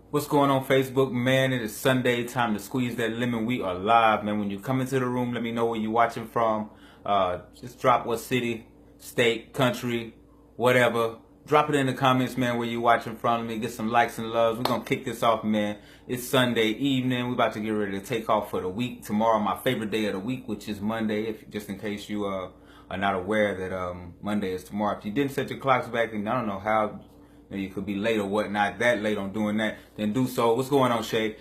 What's going on, Facebook, man? It is Sunday, time to squeeze that lemon. We are live, man. When you come into the room, let me know where you're watching from. Just drop what city, state, country, whatever. Drop it in the comments, man, where you're watching from. Let me get some likes and loves. We're going to kick this off, man. It's Sunday evening. We're about to get ready to take off for the week. Tomorrow, my favorite day of the week, which is Monday, just in case you are not aware that Monday is tomorrow. If you didn't set your clocks back, and I don't know how you could be late or whatnot, that late on doing that, then do so. What's going on, Shay?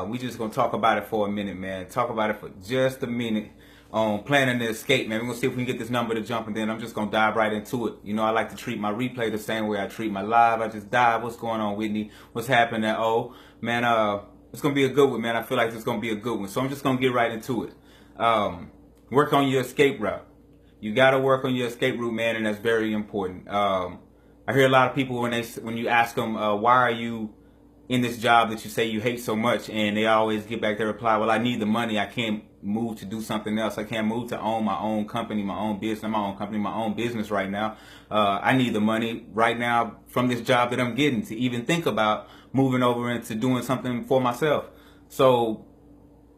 We just gonna talk about it for a minute, man. Talk about it for just a minute on planning the escape, man. We're gonna see if we can get this number to jump, and then I'm just gonna dive right into it. You know, I like to treat my replay the same way I treat my live. I just dive. What's going on, Whitney? What's happening? Oh, man, it's gonna be a good one, man. I feel like it's gonna be a good one. So I'm just gonna get right into it. Work on your escape route. You gotta work on your escape route, man, and that's very important. I hear a lot of people when you ask them, why are you in this job that you say you hate so much, and they always get back their reply, well, I need the money. I can't move to do something else. I can't move to own my own company, my own business, my own business right now. I need the money right now from this job that I'm getting to even think about moving over into doing something for myself. So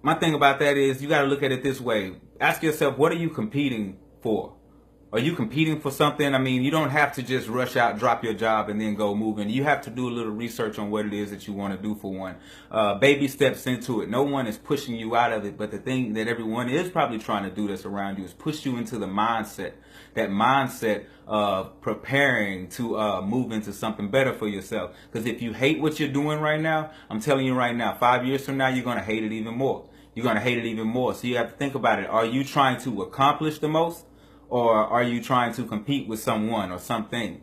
my thing about that is you got to look at it this way. Ask yourself, what are you competing for? Are you competing for something? I mean, you don't have to just rush out, drop your job, and then go moving. You have to do a little research on what it is that you want to do for one. Baby steps into it. No one is pushing you out of it, but the thing that everyone is probably trying to do that's around you is push you into the mindset. That mindset of preparing to move into something better for yourself. Because if you hate what you're doing right now, I'm telling you right now, 5 years from now, you're going to hate it even more. You're going to hate it even more. So you have to think about it. Are you trying to accomplish the most? Or are you trying to compete with someone or something?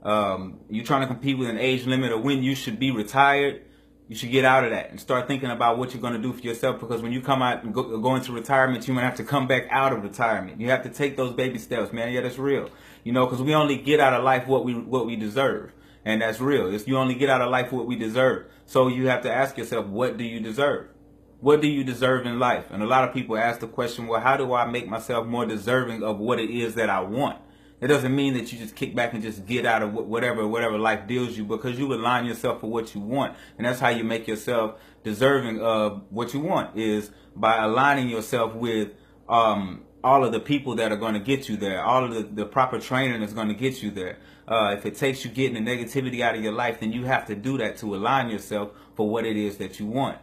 You're trying to compete with an age limit or when you should be retired. You should get out of that and start thinking about what you're going to do for yourself, because when you come out and go into retirement, you might have to come back out of retirement. You have to take those baby steps, man. Yeah, that's real. You know, because we only get out of life what we deserve. And that's real. You only get out of life what we deserve. So you have to ask yourself, what do you deserve? What do you deserve in life? And a lot of people ask the question, well, how do I make myself more deserving of what it is that I want? It doesn't mean that you just kick back and just get out of whatever life deals you, because you align yourself for what you want. And that's how you make yourself deserving of what you want, is by aligning yourself with all of the people that are going to get you there, all of the proper training that's going to get you there. If it takes you getting the negativity out of your life, then you have to do that to align yourself for what it is that you want.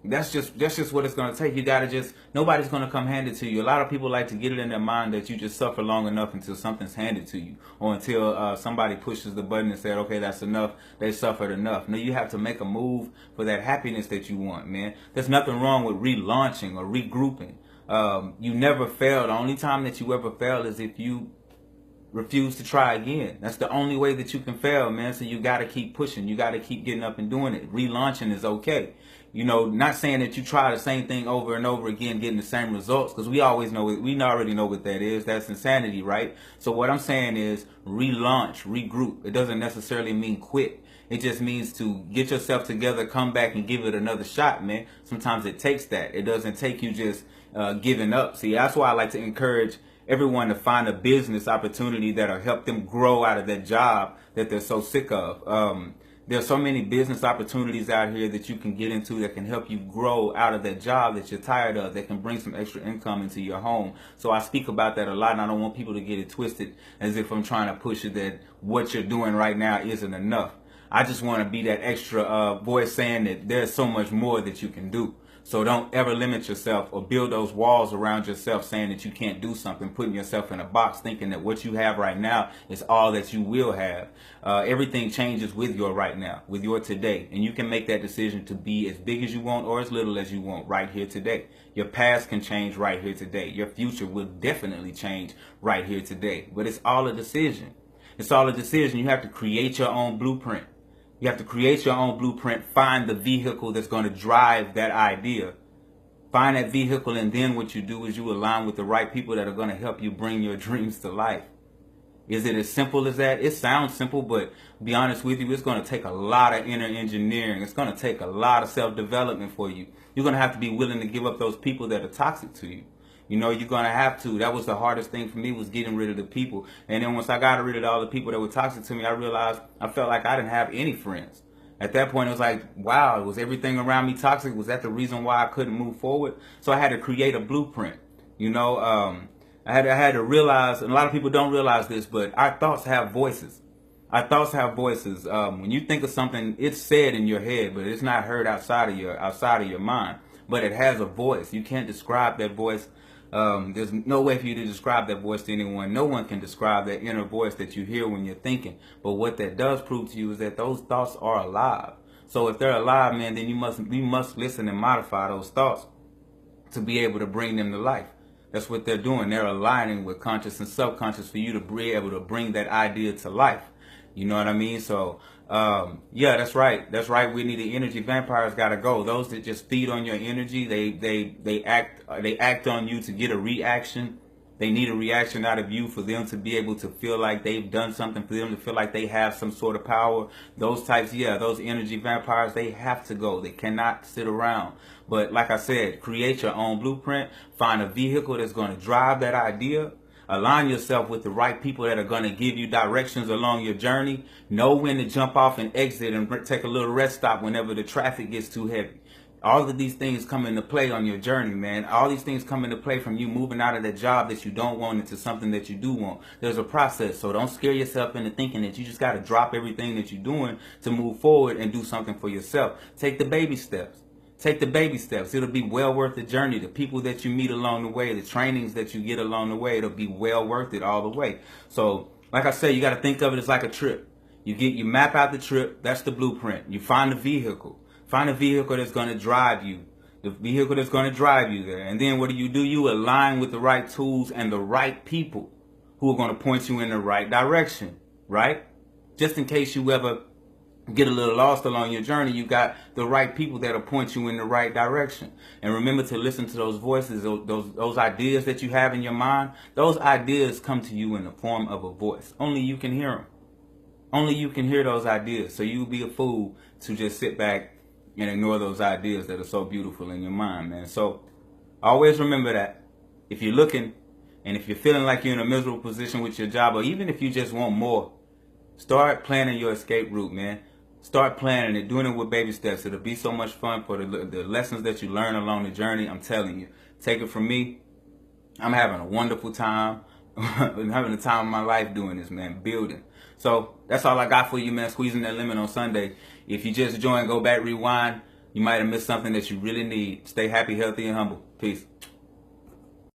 That's just what it's going to take. You got to nobody's going to come hand it to you. A lot of people like to get it in their mind that you just suffer long enough until something's handed to you, or until somebody pushes the button and said, okay, that's enough. They suffered enough. No, you have to make a move for that happiness that you want, man. There's nothing wrong with relaunching or regrouping. You never fail. The only time that you ever fail is if you refuse to try again. That's the only way that you can fail, man. So you got to keep pushing. You got to keep getting up and doing it. Relaunching is okay. You know, not saying that you try the same thing over and over again, getting the same results, because we always know it. We already know what that is. That's insanity, right? So what I'm saying is relaunch, regroup. It doesn't necessarily mean quit. It just means to get yourself together, come back and give it another shot, man. Sometimes it takes that. It doesn't take you just giving up. See, that's why I like to encourage everyone to find a business opportunity that'll help them grow out of that job that they're so sick of. There's so many business opportunities out here that you can get into that can help you grow out of that job that you're tired of, that can bring some extra income into your home. So I speak about that a lot, and I don't want people to get it twisted as if I'm trying to push it that what you're doing right now isn't enough. I just want to be that extra voice saying that there's so much more that you can do. So don't ever limit yourself or build those walls around yourself saying that you can't do something, putting yourself in a box, thinking that what you have right now is all that you will have. Everything changes with your right now, with your today. And you can make that decision to be as big as you want or as little as you want right here today. Your past can change right here today. Your future will definitely change right here today. But it's all a decision. It's all a decision. You have to create your own blueprint. You have to create your own blueprint, find the vehicle that's going to drive that idea. Find that vehicle, and then what you do is you align with the right people that are going to help you bring your dreams to life. Is it as simple as that? It sounds simple, but to be honest with you, it's going to take a lot of inner engineering. It's going to take a lot of self-development for you. You're going to have to be willing to give up those people that are toxic to you. You know, you're going to have to. That was the hardest thing for me, was getting rid of the people. And then once I got rid of all the people that were toxic to me, I realized I felt like I didn't have any friends. At that point, it was like, wow, was everything around me toxic? Was that the reason why I couldn't move forward? So I had to create a blueprint. You know, I had to realize, and a lot of people don't realize this, but our thoughts have voices. Our thoughts have voices. When you think of something, it's said in your head, but it's not heard outside of your mind. But it has a voice. You can't describe that voice. There's no way for you to describe that voice to anyone. No one can describe that inner voice that you hear when you're thinking. But what that does prove to you is that those thoughts are alive. So if they're alive, man, then you must listen and modify those thoughts to be able to bring them to life. That's what they're doing. They're aligning with conscious and subconscious for you to be able to bring that idea to life. You know what I mean? So, yeah, that's right. That's right. We need the energy vampires gotta go. Those that just feed on your energy, they act on you to get a reaction. They need a reaction out of you for them to be able to feel like they've done something, for them to feel like they have some sort of power. Those types, yeah, those energy vampires, they have to go. They cannot sit around. But like I said, create your own blueprint. Find a vehicle that's going to drive that idea. Align yourself with the right people that are going to give you directions along your journey. Know when to jump off and exit and take a little rest stop whenever the traffic gets too heavy. All of these things come into play on your journey, man. All these things come into play from you moving out of that job that you don't want into something that you do want. There's a process, so don't scare yourself into thinking that you just got to drop everything that you're doing to move forward and do something for yourself. Take the baby steps. Take the baby steps. It'll be well worth the journey. The people that you meet along the way, the trainings that you get along the way, it'll be well worth it all the way. So, like I said, you got to think of it as like a trip. You map out the trip. That's the blueprint. You find the vehicle. Find a vehicle that's going to drive you. The vehicle that's going to drive you there. And then what do? You align with the right tools and the right people who are going to point you in the right direction, right? Just in case you ever get a little lost along your journey, you got the right people that'll point you in the right direction. And remember to listen to those voices, those ideas that you have in your mind. Those ideas come to you in the form of a voice. Only you can hear them. Only you can hear those ideas. So you'll be a fool to just sit back and ignore those ideas that are so beautiful in your mind, man. So always remember that. If you're looking and if you're feeling like you're in a miserable position with your job, or even if you just want more, start planning your escape route, man. Start planning it, doing it with baby steps. It'll be so much fun for the lessons that you learn along the journey. I'm telling you. Take it from me. I'm having a wonderful time. I'm having the time of my life doing this, man. Building. So that's all I got for you, man. Squeezing that lemon on Sunday. If you just joined, go back, rewind. You might have missed something that you really need. Stay happy, healthy, and humble. Peace.